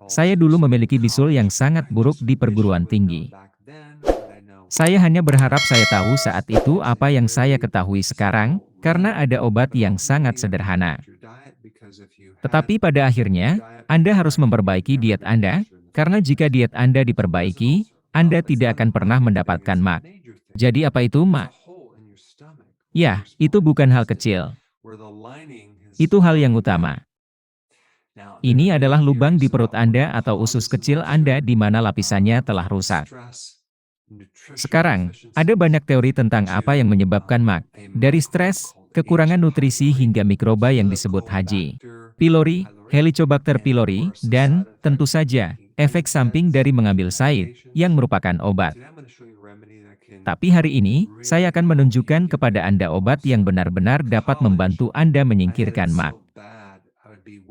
Saya dulu memiliki bisul yang sangat buruk di perguruan tinggi. Saya hanya berharap saya tahu saat itu apa yang saya ketahui sekarang, karena ada obat yang sangat sederhana. Tetapi pada akhirnya, Anda harus memperbaiki diet Anda, karena jika diet Anda diperbaiki, Anda tidak akan pernah mendapatkan MAC. Jadi apa itu MAC? Ya, itu bukan hal kecil. Itu hal yang utama. Ini adalah lubang di perut Anda atau usus kecil Anda di mana lapisannya telah rusak. Sekarang, ada banyak teori tentang apa yang menyebabkan MAC. Dari stres, kekurangan nutrisi hingga mikroba yang disebut H. pylori, Helicobacter pylori, dan, tentu saja, efek samping dari mengambil SAID, yang merupakan obat. Tapi hari ini, saya akan menunjukkan kepada Anda obat yang benar-benar dapat membantu Anda menyingkirkan MAC.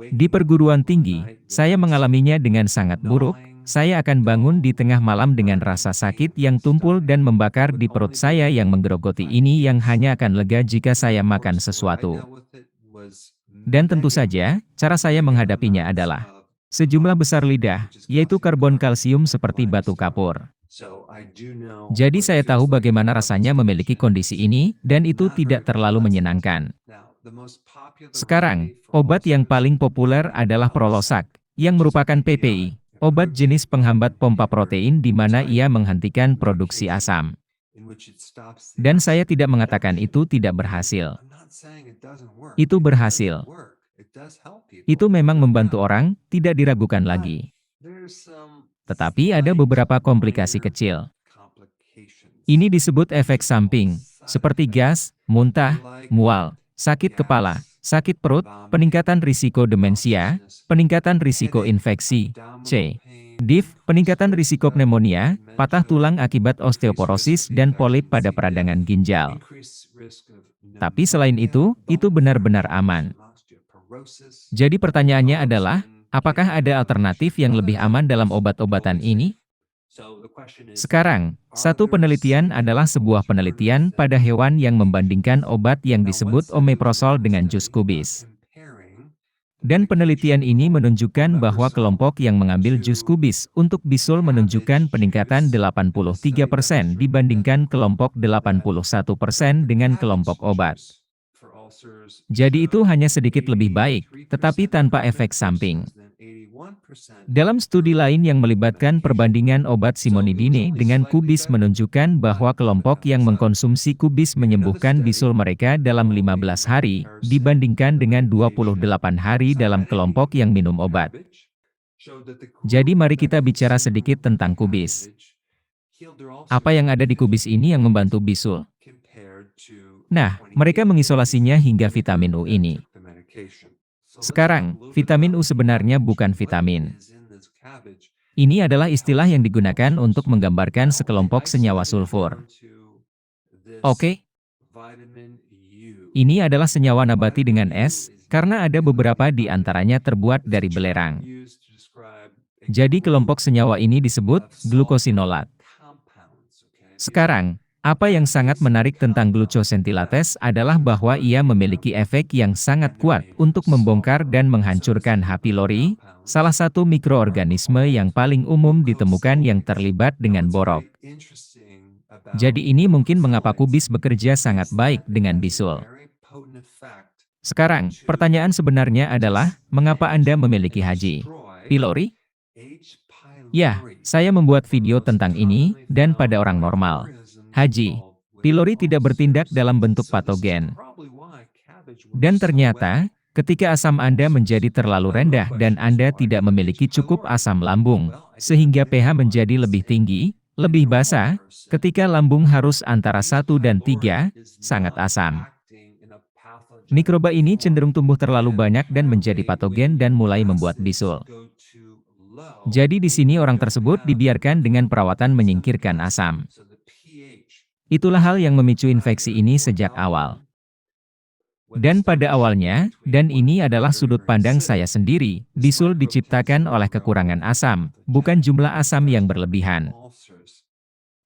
Di perguruan tinggi, saya mengalaminya dengan sangat buruk. Saya akan bangun di tengah malam dengan rasa sakit yang tumpul dan membakar di perut saya yang menggerogoti ini yang hanya akan lega jika saya makan sesuatu. Dan tentu saja, cara saya menghadapinya adalah sejumlah besar lidah, yaitu karbon kalsium seperti batu kapur. Jadi saya tahu bagaimana rasanya memiliki kondisi ini, dan itu tidak terlalu menyenangkan. Sekarang, obat yang paling populer adalah Prolosak, yang merupakan PPI, obat jenis penghambat pompa protein di mana ia menghentikan produksi asam. Dan saya tidak mengatakan itu tidak berhasil. Itu berhasil. Itu memang membantu orang, tidak diragukan lagi. Tetapi ada beberapa komplikasi kecil. Ini disebut efek samping, seperti gas, muntah, mual, sakit kepala, sakit perut, peningkatan risiko demensia, peningkatan risiko infeksi, DIF, peningkatan risiko pneumonia, patah tulang akibat osteoporosis dan polip pada peradangan ginjal. Tapi selain itu benar-benar aman. Jadi pertanyaannya adalah, apakah ada alternatif yang lebih aman dalam obat-obatan ini? Sekarang, satu penelitian adalah sebuah penelitian pada hewan yang membandingkan obat yang disebut omeprazol dengan jus kubis. Dan penelitian ini menunjukkan bahwa kelompok yang mengambil jus kubis untuk bisul menunjukkan peningkatan 83% dibandingkan kelompok 81% dengan kelompok obat. Jadi itu hanya sedikit lebih baik, tetapi tanpa efek samping. Dalam studi lain yang melibatkan perbandingan obat simonidine dengan kubis menunjukkan bahwa kelompok yang mengkonsumsi kubis menyembuhkan bisul mereka dalam 15 hari, dibandingkan dengan 28 hari dalam kelompok yang minum obat. Jadi mari kita bicara sedikit tentang kubis. Apa yang ada di kubis ini yang membantu bisul? Nah, mereka mengisolasinya hingga vitamin U ini. Sekarang, vitamin U sebenarnya bukan vitamin. Ini adalah istilah yang digunakan untuk menggambarkan sekelompok senyawa sulfur. Oke? Ini adalah senyawa nabati dengan S, karena ada beberapa di antaranya terbuat dari belerang. Jadi kelompok senyawa ini disebut glukosinolat. Sekarang, apa yang sangat menarik tentang glucosentilates adalah bahwa ia memiliki efek yang sangat kuat untuk membongkar dan menghancurkan H. pylori, salah satu mikroorganisme yang paling umum ditemukan yang terlibat dengan borok. Jadi ini mungkin mengapa kubis bekerja sangat baik dengan bisul. Sekarang, pertanyaan sebenarnya adalah, mengapa Anda memiliki H. pylori? Ya, saya membuat video tentang ini, dan pada orang normal, H. pylori tidak bertindak dalam bentuk patogen. Dan ternyata, ketika asam Anda menjadi terlalu rendah dan Anda tidak memiliki cukup asam lambung, sehingga pH menjadi lebih tinggi, lebih basah, ketika lambung harus antara 1 dan 3, sangat asam. Mikroba ini cenderung tumbuh terlalu banyak dan menjadi patogen dan mulai membuat bisul. Jadi di sini orang tersebut dibiarkan dengan perawatan menyingkirkan asam. Itulah hal yang memicu infeksi ini sejak awal. Dan pada awalnya, dan ini adalah sudut pandang saya sendiri, bisul diciptakan oleh kekurangan asam, bukan jumlah asam yang berlebihan.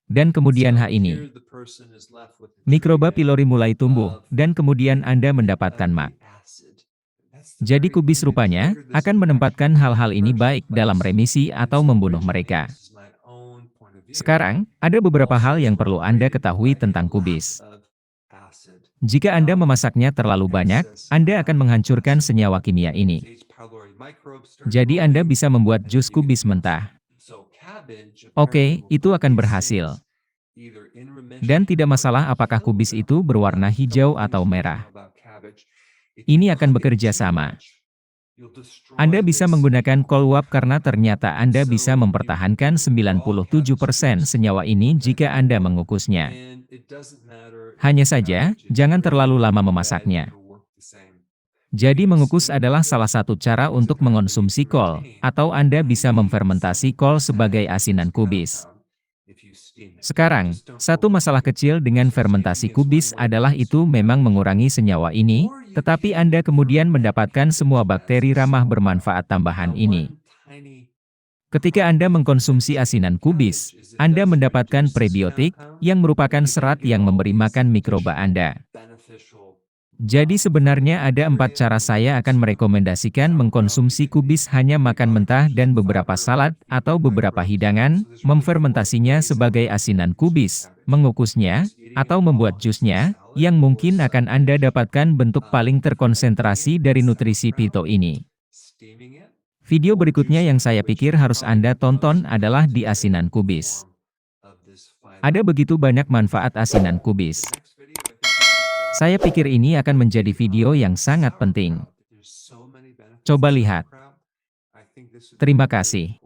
Dan kemudian H ini. Mikroba pylori mulai tumbuh, dan kemudian Anda mendapatkan MAC. Jadi kubis rupanya akan menempatkan hal-hal ini baik dalam remisi atau membunuh mereka. Sekarang, ada beberapa hal yang perlu Anda ketahui tentang kubis. Jika Anda memasaknya terlalu banyak, Anda akan menghancurkan senyawa kimia ini. Jadi Anda bisa membuat jus kubis mentah. Oke, itu akan berhasil. Dan tidak masalah apakah kubis itu berwarna hijau atau merah. Ini akan bekerja sama. Anda bisa menggunakan Cold karena ternyata Anda bisa mempertahankan 97% senyawa ini jika Anda mengukusnya. Hanya saja, jangan terlalu lama memasaknya. Jadi mengukus adalah salah satu cara untuk mengonsumsi kol, atau Anda bisa memfermentasi kol sebagai asinan kubis. Sekarang, satu masalah kecil dengan fermentasi kubis adalah itu memang mengurangi senyawa ini, tetapi Anda kemudian mendapatkan semua bakteri ramah bermanfaat tambahan ini. Ketika Anda mengkonsumsi asinan kubis, Anda mendapatkan prebiotik, yang merupakan serat yang memberi makan mikroba Anda. Jadi sebenarnya ada 4 cara saya akan merekomendasikan mengkonsumsi kubis hanya makan mentah dan beberapa salad, atau beberapa hidangan, memfermentasinya sebagai asinan kubis, mengukusnya, atau membuat jusnya, yang mungkin akan Anda dapatkan bentuk paling terkonsentrasi dari nutrisi pito ini. Video berikutnya yang saya pikir harus Anda tonton adalah di asinan kubis. Ada begitu banyak manfaat asinan kubis. Saya pikir ini akan menjadi video yang sangat penting. Coba lihat. Terima kasih.